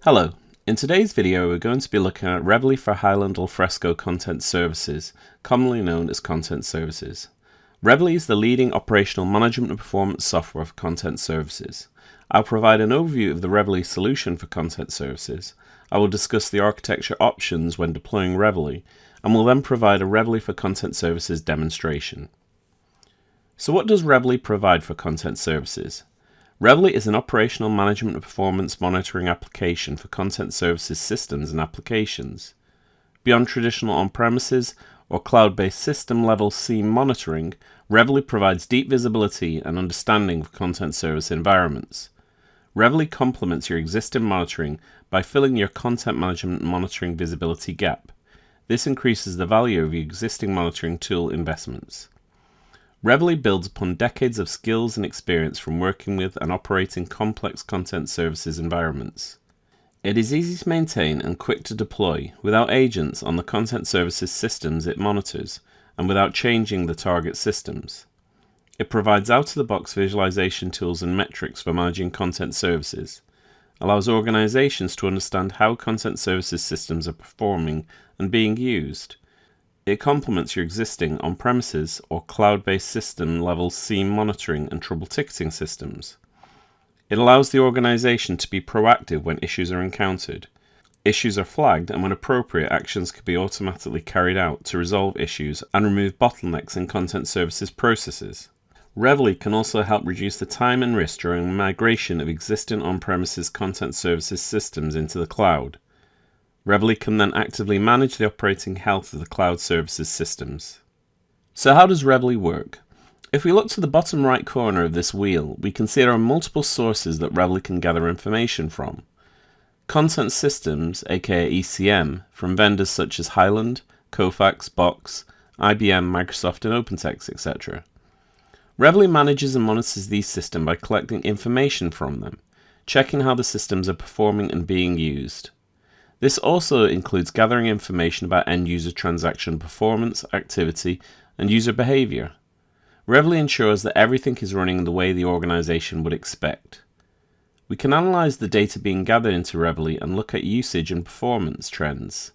Hello, in today's video we're going to be looking at Reveille for Hyland Alfresco Content Services, commonly known as Content Services. Reveille is the leading operational management and performance software for content services. I'll provide an overview of the Reveille solution for content services. I will discuss the architecture options when deploying Reveille, and will then provide a Reveille for Content Services demonstration. So what does Reveille provide for content services? Reveille is an operational management and performance monitoring application for content services systems and applications. Beyond traditional on-premises or cloud-based system-level SIEM monitoring, Reveille provides deep visibility and understanding of content service environments. Reveille complements your existing monitoring by filling your content management and monitoring visibility gap. This increases the value of your existing monitoring tool investments. Reveille builds upon decades of skills and experience from working with and operating complex content services environments. It is easy to maintain and quick to deploy without agents on the content services systems it monitors and without changing the target systems. It provides out-of-the-box visualization tools and metrics for managing content services, allows organizations to understand how content services systems are performing and being used. It complements your existing on-premises or cloud-based system-level SIEM monitoring and trouble ticketing systems. It allows the organization to be proactive when issues are encountered. Issues are flagged, and when appropriate, actions can be automatically carried out to resolve issues and remove bottlenecks in content services processes. Reveille can also help reduce the time and risk during migration of existing on-premises content services systems into the cloud. Reveille can then actively manage the operating health of the cloud services systems. So how does Reveille work? If we look to the bottom right corner of this wheel, we can see there are multiple sources that Reveille can gather information from. Content systems, aka ECM, from vendors such as Hyland, Kofax, Box, IBM, Microsoft and OpenText, etc. Reveille manages and monitors these systems by collecting information from them, checking how the systems are performing and being used. This also includes gathering information about end-user transaction performance, activity, and user behavior. Reveille ensures that everything is running the way the organization would expect. We can analyze the data being gathered into Reveille and look at usage and performance trends.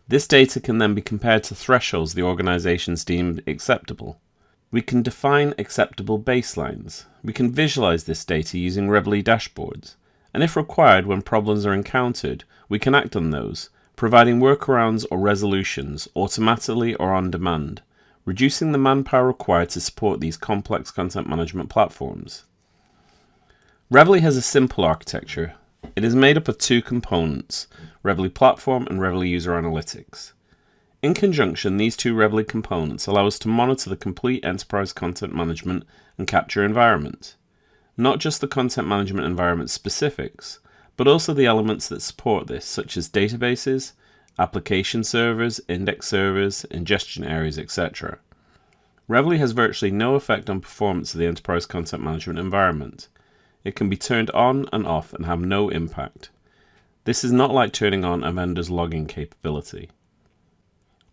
This data can then be compared to thresholds the organizations deem acceptable. We can define acceptable baselines. We can visualize this data using Reveille dashboards. And if required, when problems are encountered, we can act on those, providing workarounds or resolutions automatically or on demand, reducing the manpower required to support these complex content management platforms. Reveille has a simple architecture. It is made up of two components, Reveille Platform and Reveille User Analytics. In conjunction, these two Reveille components allow us to monitor the complete enterprise content management and capture environment. Not just the content management environment specifics, but also the elements that support this, such as databases, application servers, index servers, ingestion areas, etc. Reveille has virtually no effect on performance of the enterprise content management environment. It can be turned on and off and have no impact. This is not like turning on a vendor's logging capability.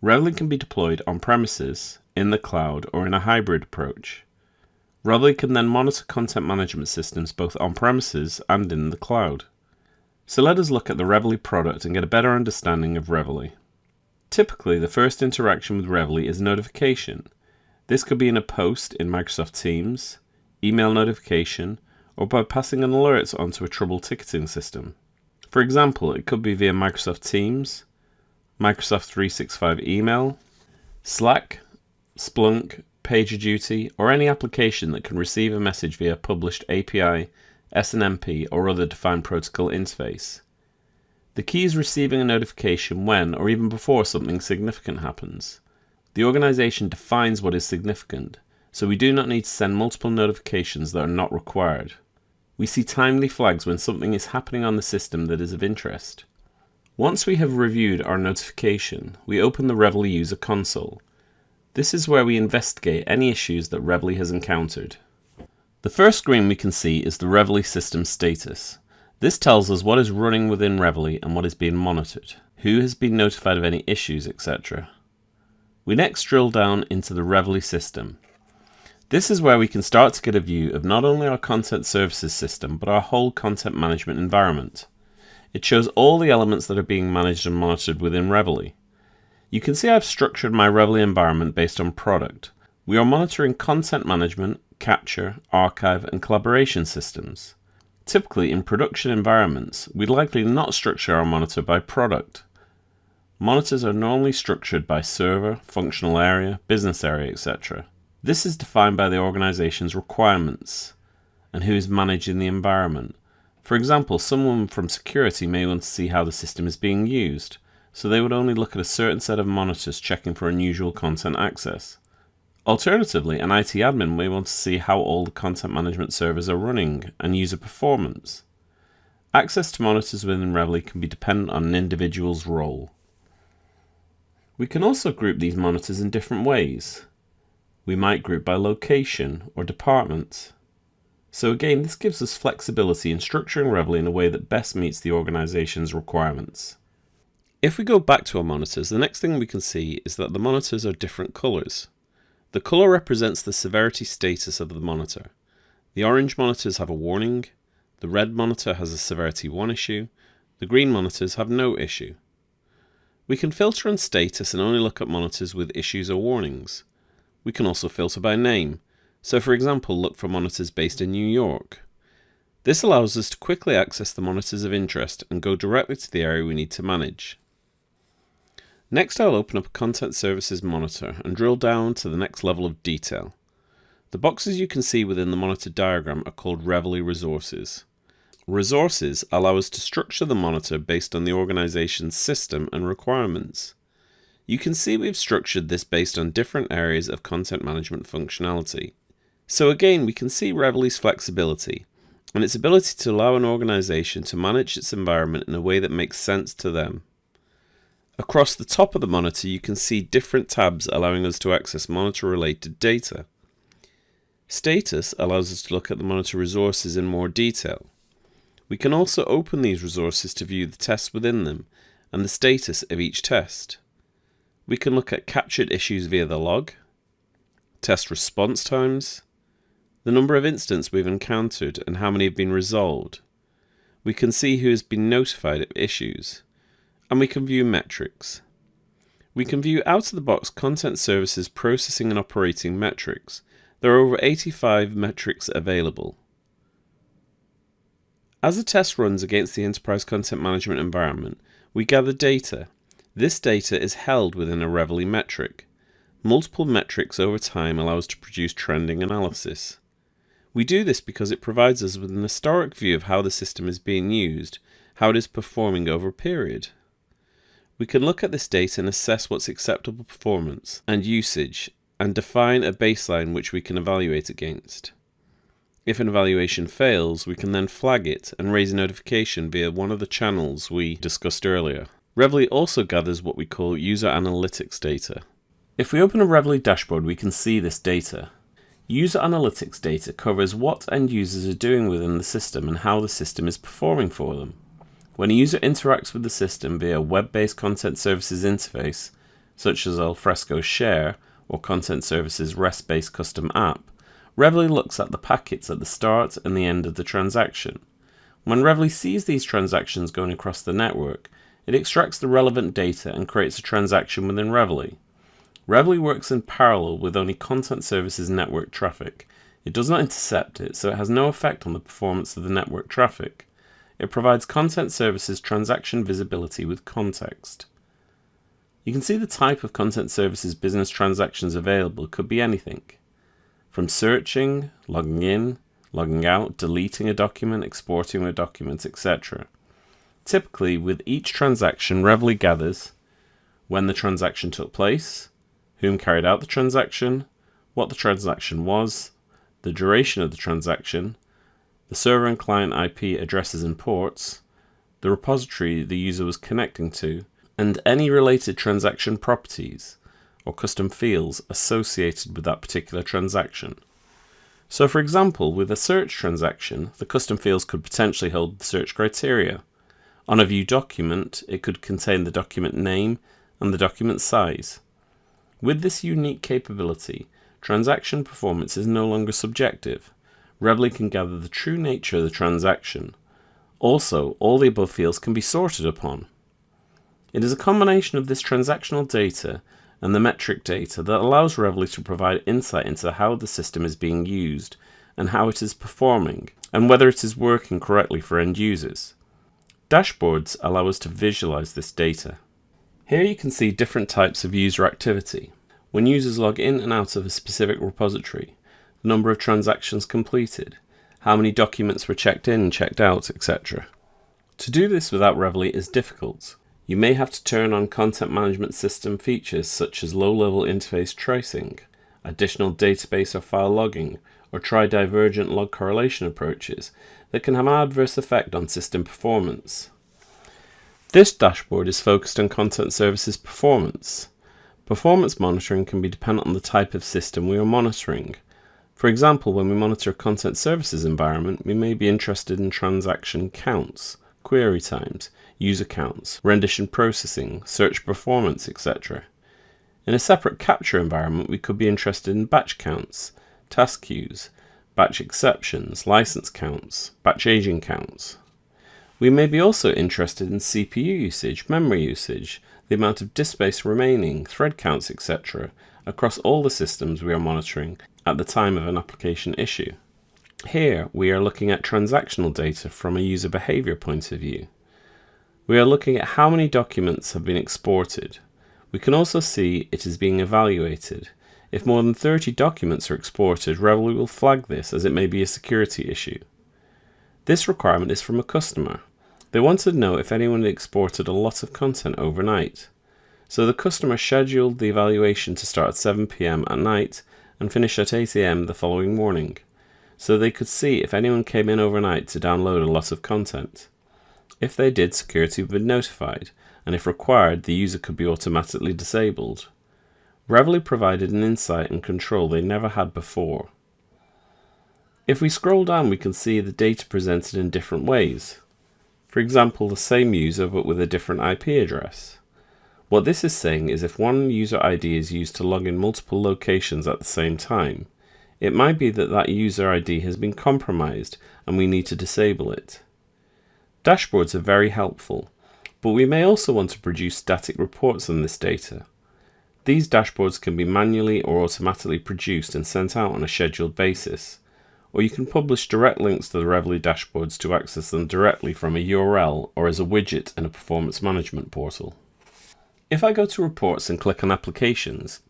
Reveille can be deployed on premises, in the cloud, or in a hybrid approach. Reveille can then monitor content management systems both on-premises and in the cloud. So let us look at the Reveille product and get a better understanding of Reveille. Typically, the first interaction with Reveille is notification. This could be in a post in Microsoft Teams, email notification, or by passing an alert onto a trouble ticketing system. For example, it could be via Microsoft Teams, Microsoft 365 email, Slack, Splunk, PagerDuty, or any application that can receive a message via published API, SNMP, or other defined protocol interface. The key is receiving a notification when or even before something significant happens. The organization defines what is significant, so we do not need to send multiple notifications that are not required. We see timely flags when something is happening on the system that is of interest. Once we have reviewed our notification, we open the Reveille User Console. This is where we investigate any issues that Reveille has encountered. The first screen we can see is the Reveille System status. This tells us what is running within Reveille and what is being monitored, who has been notified of any issues, etc. We next drill down into the Reveille System. This is where we can start to get a view of not only our content services system, but our whole content management environment. It shows all the elements that are being managed and monitored within Reveille. You can see I've structured my Reveille environment based on product. We are monitoring content management, capture, archive, and collaboration systems. Typically, in production environments, we'd likely not structure our monitor by product. Monitors are normally structured by server, functional area, business area, etc. This is defined by the organization's requirements and who is managing the environment. For example, someone from security may want to see how the system is being used, so they would only look at a certain set of monitors checking for unusual content access. Alternatively, an IT admin may want to see how all the content management servers are running and user performance. Access to monitors within Reveille can be dependent on an individual's role. We can also group these monitors in different ways. We might group by location or department. So again, this gives us flexibility in structuring Reveille in a way that best meets the organization's requirements. If we go back to our monitors, the next thing we can see is that the monitors are different colors. The color represents the severity status of the monitor. The orange monitors have a warning, the red monitor has a severity 1 issue, the green monitors have no issue. We can filter on status and only look at monitors with issues or warnings. We can also filter by name. So for example, look for monitors based in New York. This allows us to quickly access the monitors of interest and go directly to the area we need to manage. Next, I'll open up a Content Services monitor and drill down to the next level of detail. The boxes you can see within the monitor diagram are called Reveille resources. Resources allow us to structure the monitor based on the organization's system and requirements. You can see we've structured this based on different areas of content management functionality. So again, we can see Reveille's flexibility and its ability to allow an organization to manage its environment in a way that makes sense to them. Across the top of the monitor, you can see different tabs allowing us to access monitor-related data. Status allows us to look at the monitor resources in more detail. We can also open these resources to view the tests within them and the status of each test. We can look at captured issues via the log, test response times, the number of incidents we've encountered and how many have been resolved. We can see who has been notified of issues, and we can view metrics. We can view out-of-the-box content services processing and operating metrics. There are over 85 metrics available. As a test runs against the enterprise content management environment, we gather data. This data is held within a Reveille metric. Multiple metrics over time allow us to produce trending analysis. We do this because it provides us with an historic view of how the system is being used, how it is performing over a period. We can look at this data and assess what's acceptable performance and usage, and define a baseline which we can evaluate against. If an evaluation fails, we can then flag it and raise a notification via one of the channels we discussed earlier. Reveille also gathers what we call user analytics data. If we open a Reveille dashboard, we can see this data. User analytics data covers what end users are doing within the system and how the system is performing for them. When a user interacts with the system via a web-based content services interface, such as Alfresco Share or Content Services REST-based custom app, Reveille looks at the packets at the start and the end of the transaction. When Reveille sees these transactions going across the network, it extracts the relevant data and creates a transaction within Reveille. Reveille works in parallel with only Content Services network traffic. It does not intercept it, so it has no effect on the performance of the network traffic. It provides Content Services transaction visibility with context. You can see the type of Content Services business transactions available could be anything, from searching, logging in, logging out, deleting a document, exporting a document, etc. Typically, with each transaction, Reveille gathers when the transaction took place, whom carried out the transaction, what the transaction was, the duration of the transaction, the server and client IP addresses and ports, the repository the user was connecting to, and any related transaction properties or custom fields associated with that particular transaction. So for example, with a search transaction, the custom fields could potentially hold the search criteria. On a view document, it could contain the document name and the document size. With this unique capability, transaction performance is no longer subjective. Reveille can gather the true nature of the transaction. Also, all the above fields can be sorted upon. It is a combination of this transactional data and the metric data that allows Reveille to provide insight into how the system is being used and how it is performing, and whether it is working correctly for end users. Dashboards allow us to visualize this data. Here you can see different types of user activity. When users log in and out of a specific repository, the number of transactions completed, how many documents were checked in and checked out, etc. To do this without Reveille is difficult. You may have to turn on content management system features such as low-level interface tracing, additional database or file logging, or try divergent log correlation approaches that can have an adverse effect on system performance. This dashboard is focused on content services performance. Performance monitoring can be dependent on the type of system we are monitoring. For example, when we monitor a content services environment, we may be interested in transaction counts, query times, user counts, rendition processing, search performance, etc. In a separate capture environment, we could be interested in batch counts, task queues, batch exceptions, license counts, batch aging counts. We may be also interested in CPU usage, memory usage, the amount of disk space remaining, thread counts, etc. across all the systems we are monitoring at the time of an application issue. Here, we are looking at transactional data from a user behavior point of view. We are looking at how many documents have been exported. We can also see it is being evaluated. If more than 30 documents are exported, Reveille will flag this as it may be a security issue. This requirement is from a customer. They wanted to know if anyone had exported a lot of content overnight. So the customer scheduled the evaluation to start at 7 p.m. at night and finish at 8 a.m. the following morning, so they could see if anyone came in overnight to download a lot of content. If they did, security would be notified, and if required, the user could be automatically disabled. Reveille provided an insight and control they never had before. If we scroll down, we can see the data presented in different ways. For example, the same user but with a different IP address. What this is saying is if one user ID is used to log in multiple locations at the same time, it might be that that user ID has been compromised and we need to disable it. Dashboards are very helpful, but we may also want to produce static reports on this data. These dashboards can be manually or automatically produced and sent out on a scheduled basis, or you can publish direct links to the Reveille dashboards to access them directly from a URL or as a widget in a performance management portal. If I go to Reports and click on Applications,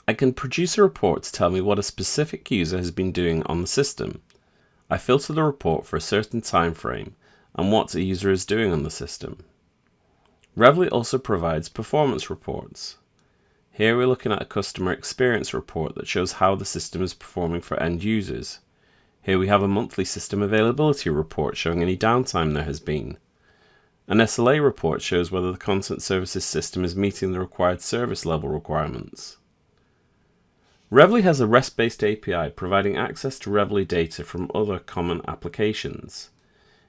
I can produce a report to tell me what a specific user has been doing on the system. I filter the report for a certain time frame and what a user is doing on the system. Reveille also provides performance reports. Here we're looking at a customer experience report that shows how the system is performing for end users. Here we have a monthly system availability report showing any downtime there has been. An SLA report shows whether the content services system is meeting the required service level requirements. Reveille has a REST-based API providing access to Reveille data from other common applications.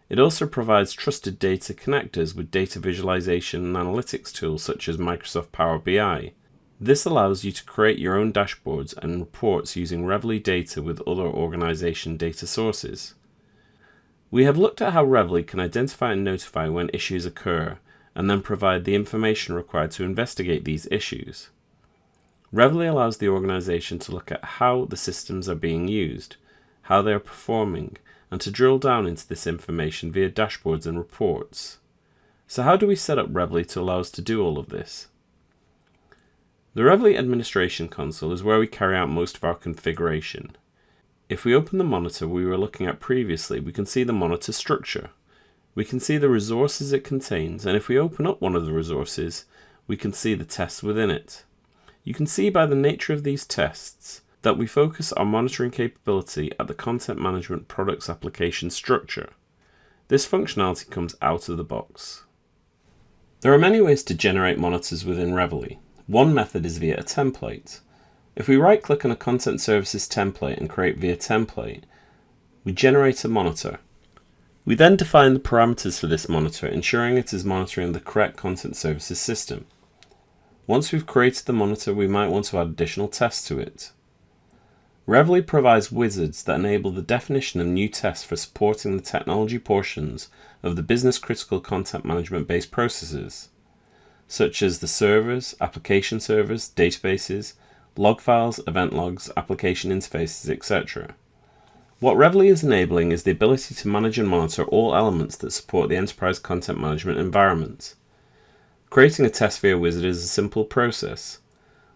It also provides trusted data connectors with data visualization and analytics tools such as Microsoft Power BI. This allows you to create your own dashboards and reports using Reveille data with other organization data sources. We have looked at how Reveille can identify and notify when issues occur, and then provide the information required to investigate these issues. Reveille allows the organization to look at how the systems are being used, how they are performing, and to drill down into this information via dashboards and reports. So how do we set up Reveille to allow us to do all of this? The Reveille Administration Console is where we carry out most of our configuration. If we open the monitor we were looking at previously, we can see the monitor structure. We can see the resources it contains, and if we open up one of the resources, we can see the tests within it. You can see by the nature of these tests that we focus our monitoring capability at the content management products application structure. This functionality comes out of the box. There are many ways to generate monitors within Reveille. One method is via a template. If we right-click on a content services template and create via template, we generate a monitor. We then define the parameters for this monitor, ensuring it is monitoring the correct content services system. Once we've created the monitor, we might want to add additional tests to it. Reveille provides wizards that enable the definition of new tests for supporting the technology portions of the business-critical content management-based processes, such as the servers, application servers, databases, log files, event logs, application interfaces, etc. What Reveille is enabling is the ability to manage and monitor all elements that support the enterprise content management environment. Creating a test via wizard is a simple process.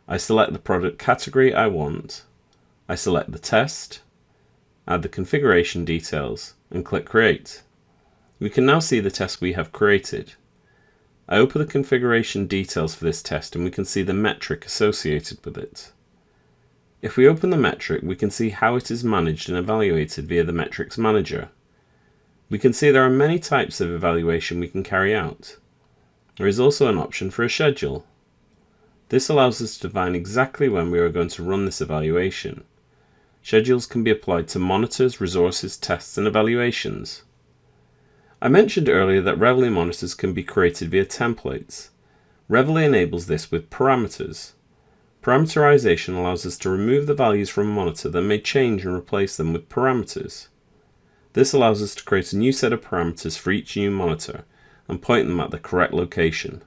I select the product category I want, I select the test, add the configuration details, and click Create. We can now see the test we have created. I open the configuration details for this test and we can see the metric associated with it. If we open the metric, we can see how it is managed and evaluated via the Metrics Manager. We can see there are many types of evaluation we can carry out. There is also an option for a schedule. This allows us to define exactly when we are going to run this evaluation. Schedules can be applied to monitors, resources, tests, and evaluations. I mentioned earlier that Reveille monitors can be created via templates. Reveille enables this with parameters. Parameterization allows us to remove the values from a monitor that may change and replace them with parameters. This allows us to create a new set of parameters for each new monitor and point them at the correct location.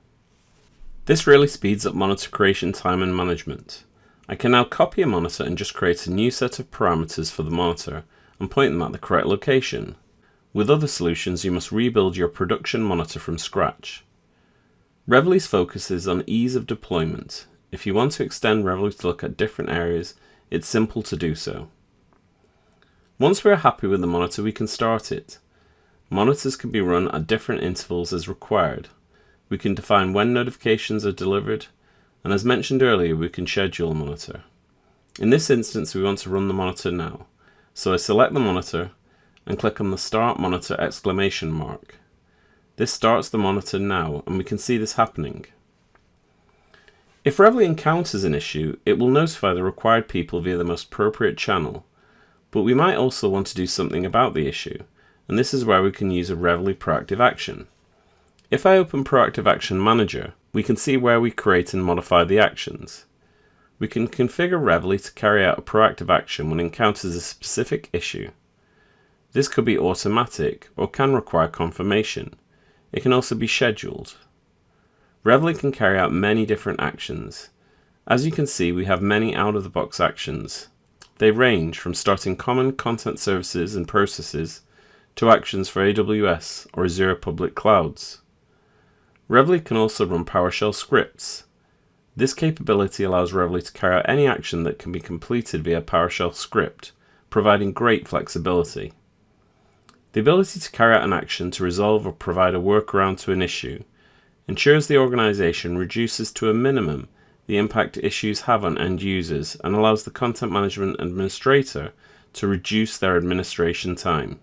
This really speeds up monitor creation time and management. I can now copy a monitor and just create a new set of parameters for the monitor and point them at the correct location. With other solutions, you must rebuild your production monitor from scratch. Reveille's focus is on ease of deployment. If you want to extend Reveille to look at different areas, it's simple to do so. Once we are happy with the monitor, we can start it. Monitors can be run at different intervals as required. We can define when notifications are delivered, and as mentioned earlier, we can schedule a monitor. In this instance, we want to run the monitor now, so I select the monitor and click on the Start Monitor exclamation mark. This starts the monitor now, and we can see this happening. If Reveille encounters an issue, it will notify the required people via the most appropriate channel, but we might also want to do something about the issue, and this is where we can use a Reveille proactive action. If I open Proactive Action Manager, we can see where we create and modify the actions. We can configure Reveille to carry out a proactive action when it encounters a specific issue. This could be automatic or can require confirmation. It can also be scheduled. Reveille can carry out many different actions. As you can see, we have many out-of-the-box actions. They range from starting common content services and processes to actions for AWS or Azure public clouds. Reveille can also run PowerShell scripts. This capability allows Reveille to carry out any action that can be completed via PowerShell script, providing great flexibility. The ability to carry out an action to resolve or provide a workaround to an issue ensures the organization reduces to a minimum the impact issues have on end users and allows the content management administrator to reduce their administration time.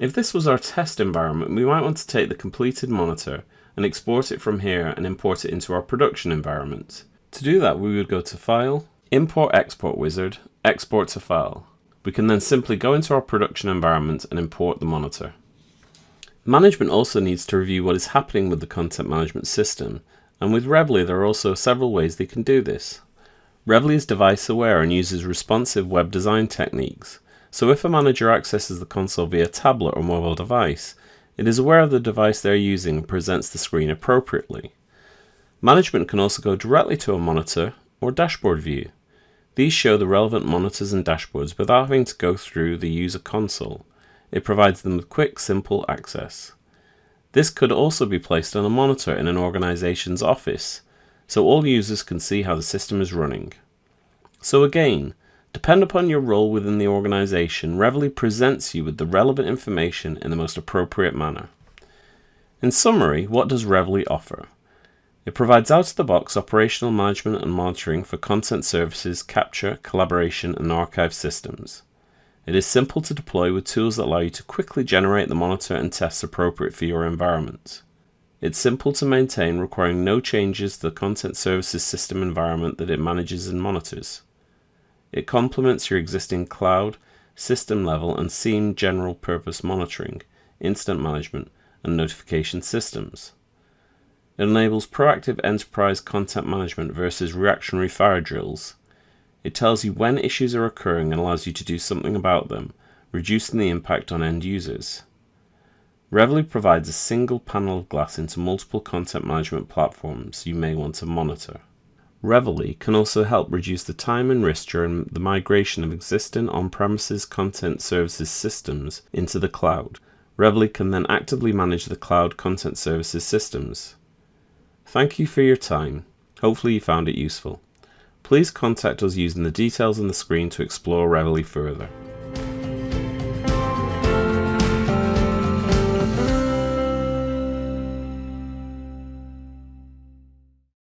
If this was our test environment, we might want to take the completed monitor and export it from here and import it into our production environment. To do that, we would go to File, Import Export Wizard, Export to File. We can then simply go into our production environment and import the monitor. Management also needs to review what is happening with the content management system, and with Reveille there are also several ways they can do this. Reveille is device aware and uses responsive web design techniques. So if a manager accesses the console via tablet or mobile device, it is aware of the device they are using and presents the screen appropriately. Management can also go directly to a monitor or dashboard view. These show the relevant monitors and dashboards without having to go through the user console. It provides them with quick, simple access. This could also be placed on a monitor in an organization's office, so all users can see how the system is running. So again, depend upon your role within the organization, Reveille presents you with the relevant information in the most appropriate manner. In summary, what does Reveille offer? It provides out-of-the-box operational management and monitoring for content services, capture, collaboration, and archive systems. It is simple to deploy with tools that allow you to quickly generate the monitor and tests appropriate for your environment. It's simple to maintain, requiring no changes to the content services system environment that it manages and monitors. It complements your existing cloud, system level, and SIEM general purpose monitoring, incident management, and notification systems. It enables proactive enterprise content management versus reactionary fire drills. It tells you when issues are occurring and allows you to do something about them, reducing the impact on end users. Reveille provides a single panel of glass into multiple content management platforms you may want to monitor. Reveille can also help reduce the time and risk during the migration of existing on-premises content services systems into the cloud. Reveille can then actively manage the cloud content services systems. Thank you for your time. Hopefully you found it useful. Please contact us using the details on the screen to explore Reveille further.